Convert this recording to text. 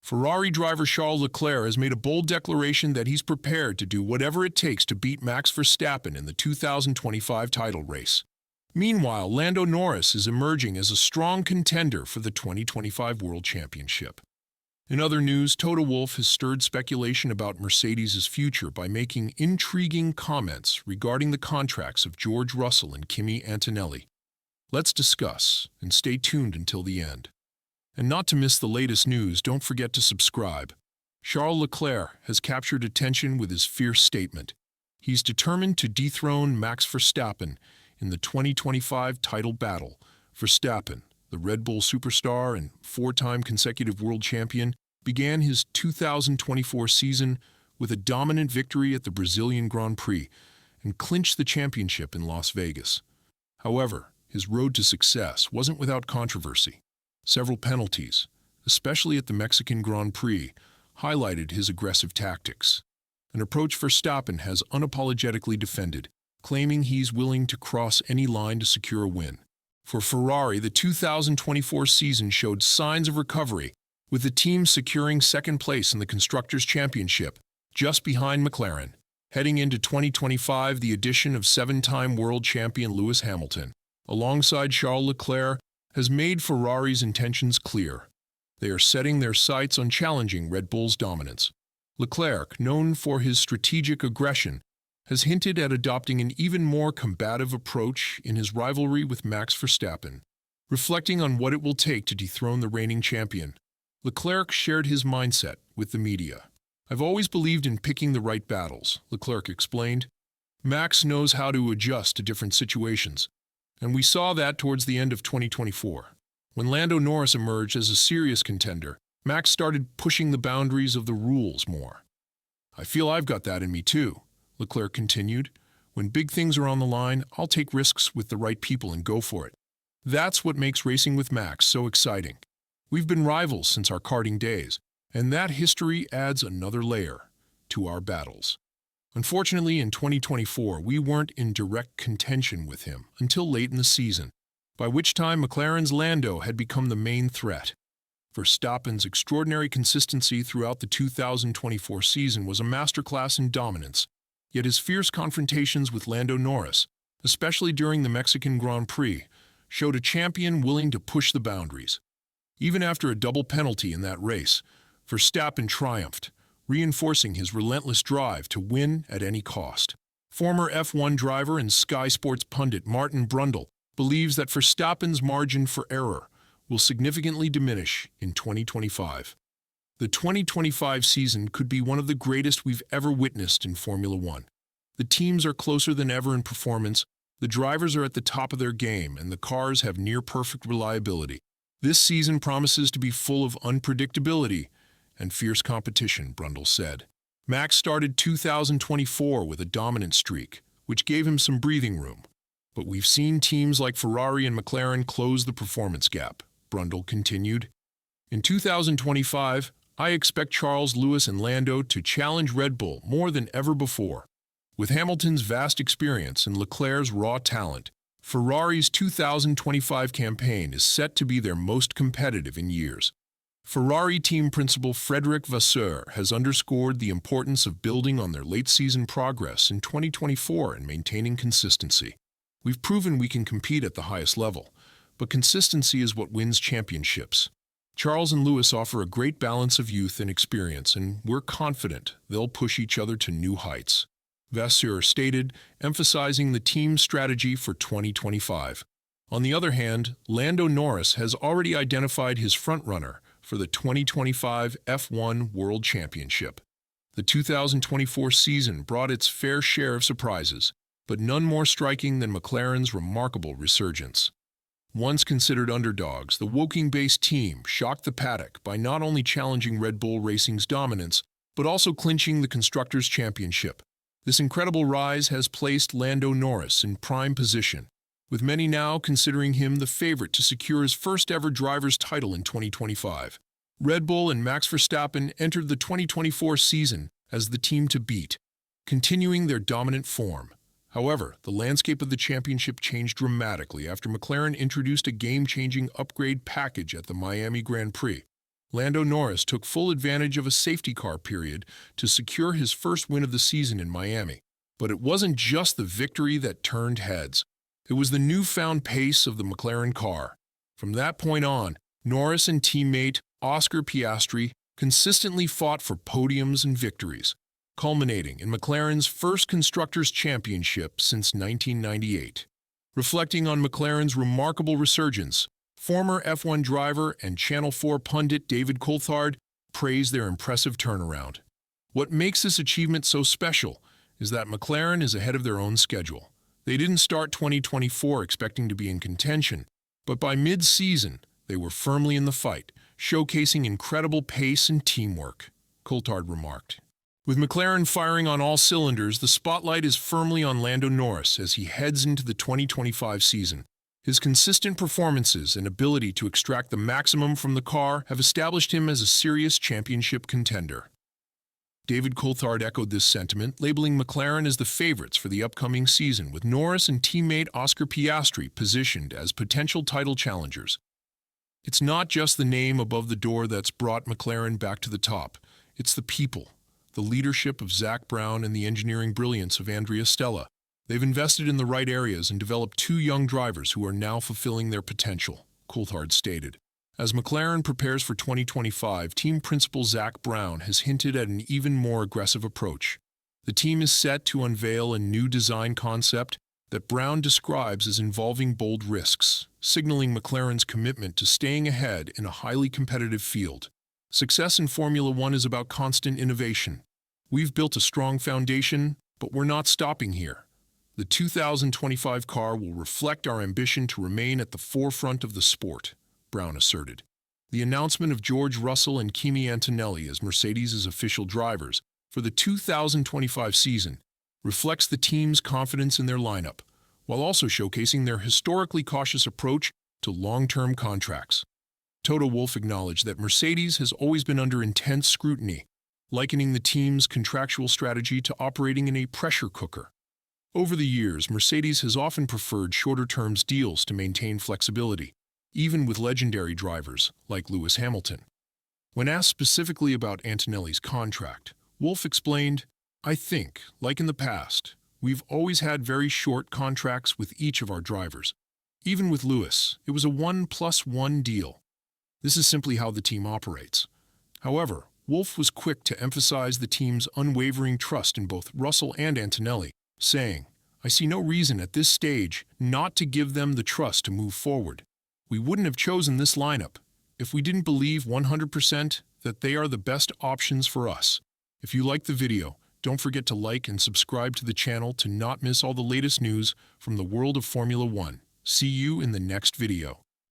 Ferrari driver Charles Leclerc has made a bold declaration that he's prepared to do whatever it takes to beat Max Verstappen in the 2025 title race. Meanwhile, Lando Norris is emerging as a strong contender for the 2025 World Championship. In other news, Toto Wolff has stirred speculation about Mercedes' future by making intriguing comments regarding the contracts of George Russell and Kimi Antonelli. Let's discuss, and stay tuned until the end. And not to miss the latest news, don't forget to subscribe. Charles Leclerc has captured attention with his fierce statement. He's determined to dethrone Max Verstappen in the 2025 title battle. Verstappen, the Red Bull superstar and four-time consecutive world champion, began his 2024 season with a dominant victory at the Brazilian Grand Prix and clinched the championship in Las Vegas. However, his road to success wasn't without controversy. Several penalties, especially at the Mexican Grand Prix, highlighted his aggressive tactics. An approach Verstappen has unapologetically defended, claiming he's willing to cross any line to secure a win. For Ferrari, the 2024 season showed signs of recovery, with the team securing second place in the Constructors' Championship, just behind McLaren. Heading into 2025, the addition of seven-time world champion Lewis Hamilton, alongside Charles Leclerc, has made Ferrari's intentions clear. They are setting their sights on challenging Red Bull's dominance. Leclerc, known for his strategic aggression, has hinted at adopting an even more combative approach in his rivalry with Max Verstappen. Reflecting on what it will take to dethrone the reigning champion, Leclerc shared his mindset with the media. "I've always believed in picking the right battles," Leclerc explained. "Max knows how to adjust to different situations, and we saw that towards the end of 2024. When Lando Norris emerged as a serious contender, Max started pushing the boundaries of the rules more. I feel I've got that in me too," Leclerc continued. "When big things are on the line, I'll take risks with the right people and go for it. That's what makes racing with Max so exciting. We've been rivals since our karting days, and that history adds another layer to our battles. Unfortunately, in 2024, we weren't in direct contention with him until late in the season, by which time McLaren's Lando had become the main threat. Verstappen's extraordinary consistency throughout the 2024 season was a masterclass in dominance, yet his fierce confrontations with Lando Norris, especially during the Mexican Grand Prix, showed a champion willing to push the boundaries. Even after a double penalty in that race, Verstappen triumphed, reinforcing his relentless drive to win at any cost. Former F1 driver and Sky Sports pundit Martin Brundle believes that Verstappen's margin for error will significantly diminish in 2025. The 2025 season could be one of the greatest we've ever witnessed in Formula One. The teams are closer than ever in performance, the drivers are at the top of their game, and the cars have near-perfect reliability. This season promises to be full of unpredictability and fierce competition, Brundle said. Max started 2024 with a dominant streak, which gave him some breathing room. But we've seen teams like Ferrari and McLaren close the performance gap, Brundle continued. In 2025, I expect Charles, Lewis, and Lando to challenge Red Bull more than ever before. With Hamilton's vast experience and Leclerc's raw talent, Ferrari's 2025 campaign is set to be their most competitive in years. Ferrari team principal Frédéric Vasseur has underscored the importance of building on their late-season progress in 2024 and maintaining consistency. "We've proven we can compete at the highest level, but consistency is what wins championships. Charles and Lewis offer a great balance of youth and experience, and we're confident they'll push each other to new heights," Vasseur stated, emphasizing the team's strategy for 2025. On the other hand, Lando Norris has already identified his frontrunner for the 2025 F1 World Championship. The 2024 season brought its fair share of surprises, but none more striking than McLaren's remarkable resurgence. Once considered underdogs, the Woking-based team shocked the paddock by not only challenging Red Bull Racing's dominance, but also clinching the Constructors' Championship. This incredible rise has placed Lando Norris in prime position, with many now considering him the favorite to secure his first-ever driver's title in 2025. Red Bull and Max Verstappen entered the 2024 season as the team to beat, continuing their dominant form. However, the landscape of the championship changed dramatically after McLaren introduced a game-changing upgrade package at the Miami Grand Prix. Lando Norris took full advantage of a safety car period to secure his first win of the season in Miami. But it wasn't just the victory that turned heads. It was the newfound pace of the McLaren car. From that point on, Norris and teammate Oscar Piastri consistently fought for podiums and victories, culminating in McLaren's first Constructors' Championship since 1998. Reflecting on McLaren's remarkable resurgence, former F1 driver and Channel 4 pundit David Coulthard praised their impressive turnaround. What makes this achievement so special is that McLaren is ahead of their own schedule. They didn't start 2024 expecting to be in contention, but by mid-season, they were firmly in the fight, showcasing incredible pace and teamwork, Coulthard remarked. With McLaren firing on all cylinders, the spotlight is firmly on Lando Norris as he heads into the 2025 season. His consistent performances and ability to extract the maximum from the car have established him as a serious championship contender. David Coulthard echoed this sentiment, labeling McLaren as the favorites for the upcoming season, with Norris and teammate Oscar Piastri positioned as potential title challengers. It's not just the name above the door that's brought McLaren back to the top. It's the people, the leadership of Zak Brown and the engineering brilliance of Andrea Stella. They've invested in the right areas and developed two young drivers who are now fulfilling their potential, Coulthard stated. As McLaren prepares for 2025, team principal Zak Brown has hinted at an even more aggressive approach. The team is set to unveil a new design concept that Brown describes as involving bold risks, signaling McLaren's commitment to staying ahead in a highly competitive field. Success in Formula One is about constant innovation. We've built a strong foundation, but we're not stopping here. The 2025 car will reflect our ambition to remain at the forefront of the sport, Brown asserted. The announcement of George Russell and Kimi Antonelli as Mercedes' official drivers for the 2025 season reflects the team's confidence in their lineup, while also showcasing their historically cautious approach to long-term contracts. Toto Wolff acknowledged that Mercedes has always been under intense scrutiny, likening the team's contractual strategy to operating in a pressure cooker. Over the years, Mercedes has often preferred shorter-term deals to maintain flexibility, even with legendary drivers like Lewis Hamilton. When asked specifically about Antonelli's contract, Wolff explained, "I think, like in the past, we've always had very short contracts with each of our drivers. Even with Lewis, it was a 1+1 deal. This is simply how the team operates." However, Wolff was quick to emphasize the team's unwavering trust in both Russell and Antonelli, saying, "I see no reason at this stage not to give them the trust to move forward. We wouldn't have chosen this lineup if we didn't believe 100% that they are the best options for us." If you liked the video, don't forget to like and subscribe to the channel to not miss all the latest news from the world of Formula One. See you in the next video.